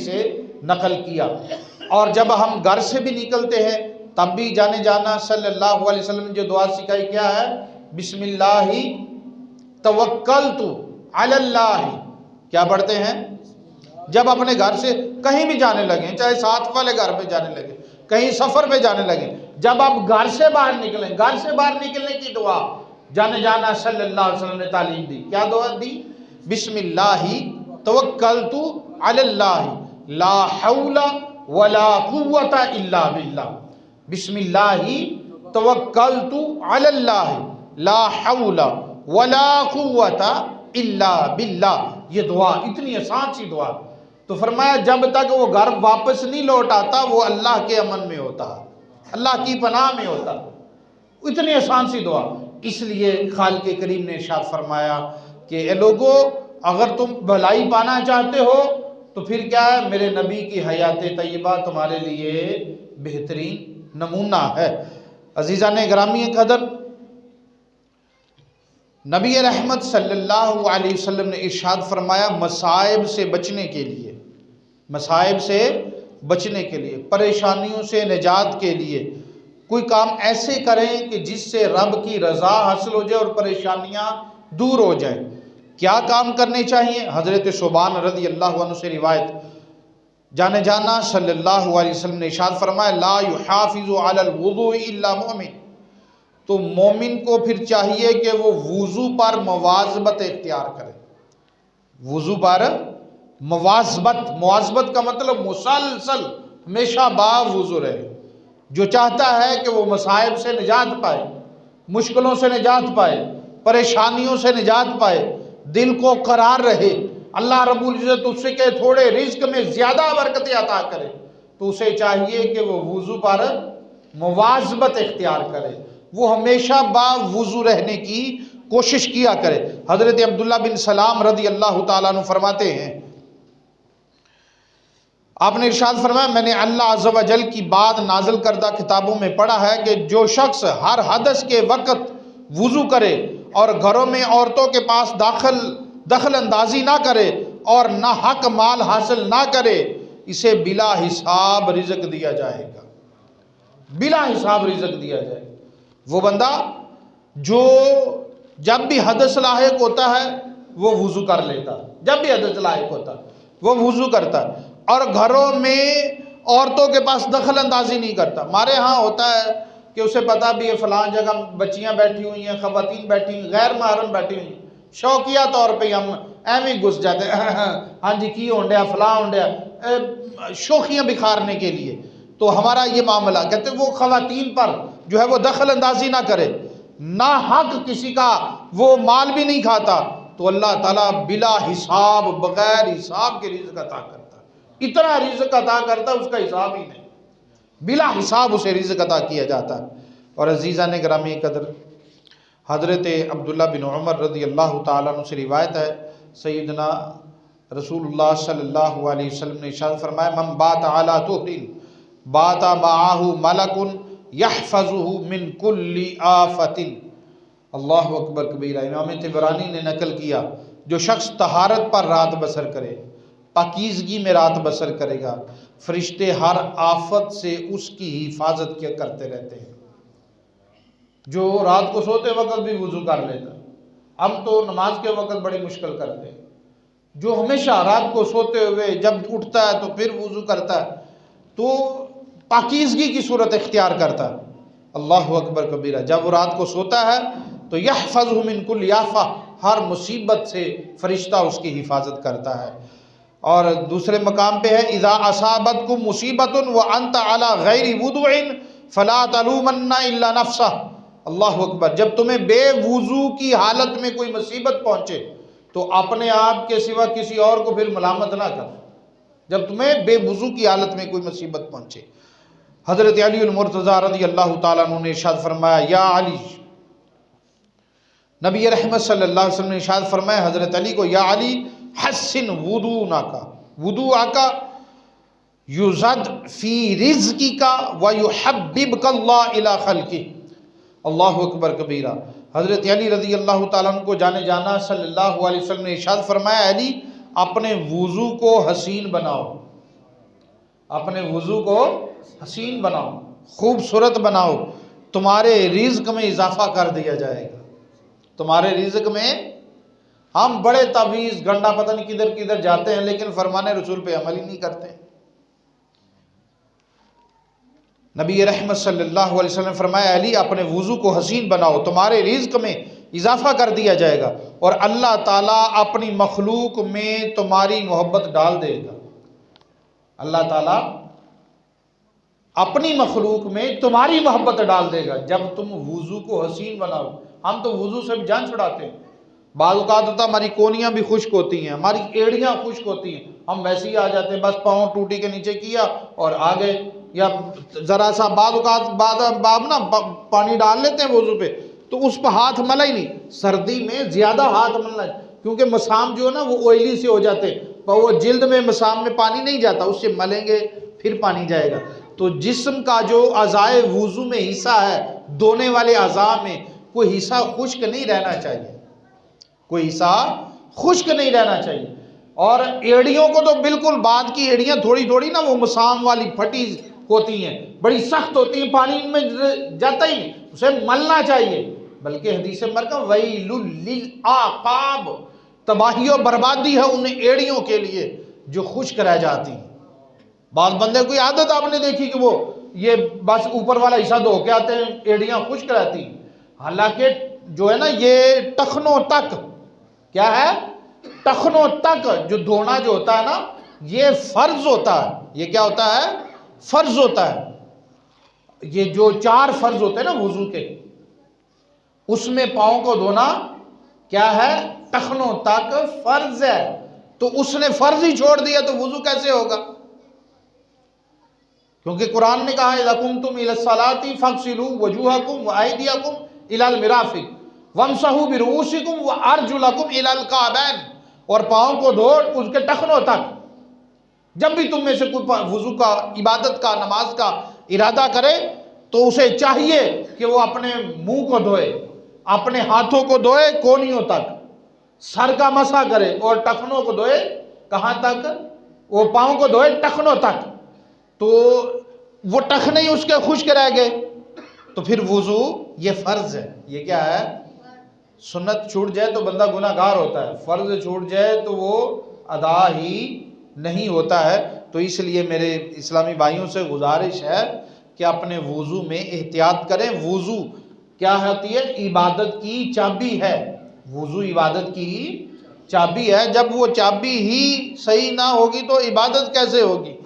इसे नकल किया। और जब हम घर से भी निकलते हैं तब भी जाने जाना सल्लल्लाहु अलैहि वसल्लम ने जो दुआ सिखाई क्या है, बिस्मिल्लाहि तवक्कलतु अलल्लाह। क्या पढ़ते हैं? जब अपने घर से कहीं भी जाने लगे, चाहे साथ वाले घर पे जाने लगे, कहीं सफर पे जाने लगे, जब आप घर से बाहर निकले, घर से बाहर निकलने की दुआ जाने जाना सल्लल्लाहु अलैहि वसल्लम ने तालीम दी। क्या दुआ दी? बिस्मिल्लाहि तवक्कलतु अलल्लाह ला हौला वला कुव्वता इल्ला बिल्लाह। बिस्मिल्लाहि तवक्कलतु अलल्लाह ला हौला वला कुव्वता इल्ला बिल्लाह। ये दुआ इतनी आसान सी दुआ। तो फरमाया जब तक वो घर वापस नहीं लौट आता वो अल्लाह के अमन में होता, अल्लाह की पनाह में होता। इतनी आसान सी दुआ। इसलिए खालिक करीम ने इरशाद फरमाया कि ए लोगो, अगर तुम भलाई पाना चाहते हो तो फिर क्या है, मेरे नबी की हयात तय्यबा तुम्हारे लिए बेहतरीन नमूना है। अजीज़ान गिरामी कदर, नबी रहमत सल्लल्लाहु अलैहि वसल्लम ने इरशाद फरमाया मसाइब से बचने के लिए, मसाइब से बचने के लिए, परेशानियों से निजात के लिए कोई काम ऐसे करें कि जिससे रब की रज़ा हासिल हो जाए और परेशानियां दूर हो जाए। क्या काम करने चाहिए? हज़रत सुबान रज़ी अल्लाह अन्हु से रिवायत, जाने जाना सल्लल्लाहु अलैहि वसल्लम ने इरशाद फरमाया ला युहाफिज़ु अलल वुज़ू इल्ला मोमिन। तो मोमिन को फिर चाहिए कि वो वुज़ू पर मवाज़बत इख्तियार करे। वुज़ू पर मुवाज़बत का मतलब मुसलसल हमेशा बावुज़ू रहे। जो चाहता है कि वो मसाइब से निजात पाए, मुश्किलों से निजात पाए, परेशानियों से निजात पाए, दिल को करार रहे, अल्लाह रब्बुल इज़्ज़त उससे के थोड़े रिज़्क़ में ज़्यादा बरकतें अता करे, तो उसे चाहिए कि वो वुज़ू पर मुवाज़बत इख्तियार करे, वो हमेशा बावुज़ू रहने की कोशिश किया करे। हज़रत अब्दुल्ला बिन सलाम रज़ी अल्लाह ताला अन्हु फरमाते हैं, आपने इरशाद फरमाया मैंने अल्लाह अज़्ज़ व जल की बात नाज़िल करदा किताबों में पढ़ा है कि जो शख्स हर हदस के वक़्त वुज़ू करे और घरों में औरतों के पास दखल अंदाजी ना करे और ना हक माल हासिल ना करे, इसे बिला हिसाब रिज़्क़ दिया जाएगा, बिला हिसाब रिज़्क़ दिया जाएगा। वो बंदा जो जब भी हदस लायक होता है वो वुज़ू कर लेता, जब भी हदस लायक होता है वो वुज़ू करता और घरों में औरतों के पास दखल अंदाजी नहीं करता। हमारे यहाँ होता है कि उसे पता भी है फलां जगह बच्चियाँ बैठी हुई हैं, ख़वातीन बैठी हुई, गैर महरम बैठी हुई, शौकिया तौर पे हम एवं घुस जाते हैं हाँ जी की होंडिया फलां होंडिया, शौकियाँ बिखारने के लिए। तो हमारा ये मामला कहते वो ख़वातीन पर जो है वो दखल अंदाजी ना करे, ना हक किसी का वो माल भी नहीं खाता, तो अल्लाह ताला बिला हिसाब बगैर हिसाब के रिज़्क़ अता करता है। इतना रिज़्क़ अता करता है उसका हिसाब ही नहीं, बिला हिसाब उसे रिज़्क़ अता किया जाता है। और अज़ीज़ान गिरामी कदर, हज़रत अब्दुल्ला बिन उमर रज़ी अल्लाह ताला अन्हु से रिवायत है, सैयदना रसूलुल्लाह सल्लल्लाहु अलैहि वसल्लम ने इरशाद फरमाया मन बात अला तुहरिन बाता माअहु मलकुन यहफ़ज़ुहु मिन कुल्ली आफ़तिन। अल्लाहु अकबर कबीरा। इमाम तिबरानी ने नकल किया, जो शख्स तहारत पर रात बसर करे, पाकीज़गी में रात बसर करेगा, फरिश्ते हर आफत से उसकी हिफाजत क्या करते रहते हैं। जो रात को सोते वक्त भी वुज़ू कर लेता, हम तो नमाज के वक्त बड़ी मुश्किल करते हैं, जो हमेशा रात को सोते हुए जब उठता है तो फिर वुज़ू करता है, तो पाकीज़गी की सूरत इख्तियार करता है। अल्लाहु अकबर कबीरा। जब वो रात को सोता है तो यहफ़ज़ुहु मिन कुल्ली आफ़ा, हर मुसीबत से फरिश्ता उसकी हिफाजत करता है। और दूसरे मकाम पे है इज़ा असाबतकुम मुसीबतुन व अंत अला गैरि वुदुइन फ़ला तलूमन्ना इल्ला नफ़्सा। अल्लाहु अकबर। जब तुम्हें बेवुज़ू की हालत में कोई मुसीबत पहुँचे तो अपने आप के सिवा किसी और को फिर मलामत ना कर। जब तुम्हें बेवुज़ू की हालत में कोई मुसीबत पहुँचे। हज़रत अली मुर्तज़ा रज़ी अल्लाह ताला अन्हु ने इरशाद फरमाया या अली, नबी रहमत सल्लल्लाहु अलैहि वसल्लम ने इरशाद फरमाया हज़रत अली को, या अली हस्सिन वुदूनाका, वुदू आका युज़द फ़ी रिज़्क़िका व युहब्बिबकल्लाह इला खल्क़ि। अल्लाहु अकबर कबीरा। हज़रत अली रज़ी अल्लाह ताला अन्हु को जाने जाना सल्लल्लाहु अलैहि वसल्लम ने इरशाद फरमाया, अली अपने वुज़ू को हसीन बनाओ, अपने वुज़ू को हसीन बनाओ, खूबसूरत बनाओ, तुम्हारे रिज़्क में इजाफा कर दिया जाएगा। तुम्हारे रिज़्क में हम बड़े तावीज़ गंडा पता नहीं किधर किधर जाते हैं, लेकिन फरमाने रसूल पे अमल ही नहीं करते। नबी रहमत सल्लल्लाहु अलैहि वसल्लम फरमाया, अली अपने वुज़ू को हसीन बनाओ, तुम्हारे रिज़्क में इजाफा कर दिया जाएगा और अल्लाह ताला अपनी मखलूक में तुम्हारी मोहब्बत डाल देगा। अल्लाह ताला अपनी मखलूक में तुम्हारी मोहब्बत डाल देगा जब तुम वुज़ू को हसीन बनाओ। हम तो वुज़ू से भी जान छुड़ाते हैं। बाज़ औक़ात होता हमारी कोनियाँ भी खुश्क होती हैं, हमारी एड़ियाँ खुश्क होती हैं, हम वैसे ही आ जाते हैं, बस पाँव टूटी के नीचे किया और आ गए। या ज़रा सा बाज़ औक़ात बाब ना पानी डाल लेते हैं वुज़ू पे, तो उस पर हाथ मला ही नहीं। सर्दी में ज़्यादा हाथ मलना, क्योंकि मसाम जो है ना वो ऑयली से हो जाते हैं, पर वो जिल्द में मसाम में पानी नहीं जाता, उससे मलेंगे फिर पानी जाएगा। तो जिस्म का जो अज़ाए वुज़ू में हिस्सा है, धोने वाले अज़ा में कोई हिस्सा खुश्क नहीं रहना चाहिए, कोई हिस्सा खुश्क नहीं रहना चाहिए। और एड़ियों को तो बिल्कुल, बाद की एड़ियाँ थोड़ी थोड़ी ना वो मसाम वाली फटी होती हैं, बड़ी सख्त होती हैं, पानी में जाता ही नहीं, उसे मलना चाहिए। बल्कि हदीस में मरका वैलुल लिल आक़ाब, तबाही और बर्बादी है उन एड़ियों के लिए जो खुश्क रह जाती हैं। बाद बंदे की आदत आपने देखी कि वो ये बस ऊपर वाला हिस्सा धो के आते हैं, एड़ियाँ खुश्क रहती। हालांकि जो है ना ये टखनों तक, क्या है, टखनों तक जो धोना जो होता है ना, ये फर्ज होता है। ये क्या होता है? फर्ज होता है। ये जो 4 फर्ज होते हैं ना वुज़ू के, उसमें पाँव को धोना क्या है, टखनों तक फर्ज है। तो उसने फर्ज ही छोड़ दिया तो वुज़ू कैसे होगा? क्योंकि कुरान ने कहा इज़ा कुमतुम इलस्सलाति फग़सिलू वजूहकुम व अयदियकुम इलल मिराफ़िक़ वमसहू बिरुऊसिकुम व अर्जुलकुम इलल काबैन, और पाँव को धो उसके टखनों तक। जब भी तुम में से कोई वुज़ू का, इबादत का, नमाज का इरादा करे तो उसे चाहिए कि वो अपने मुंह को धोए, अपने हाथों को धोए कोनियों तक, सर का मसा करे और टखनों को धोए कहाँ तक? वो पाँव को धोए टखनों तक। तो वो टखने ही उसके खुश्क रह गए, तो फिर वुज़ू ये फ़र्ज़ है। ये क्या है? सुन्नत छूट जाए तो बंदा गुनाहगार होता है, फ़र्ज़ छूट जाए तो वो अदा ही नहीं होता है। तो इसलिए मेरे इस्लामी भाइयों से गुजारिश है कि अपने वुज़ू में एहतियात करें। वुज़ू क्या होती है? इबादत की चाबी है। वुज़ू इबादत की चाबी है। जब वो चाबी ही सही ना होगी तो इबादत कैसे होगी?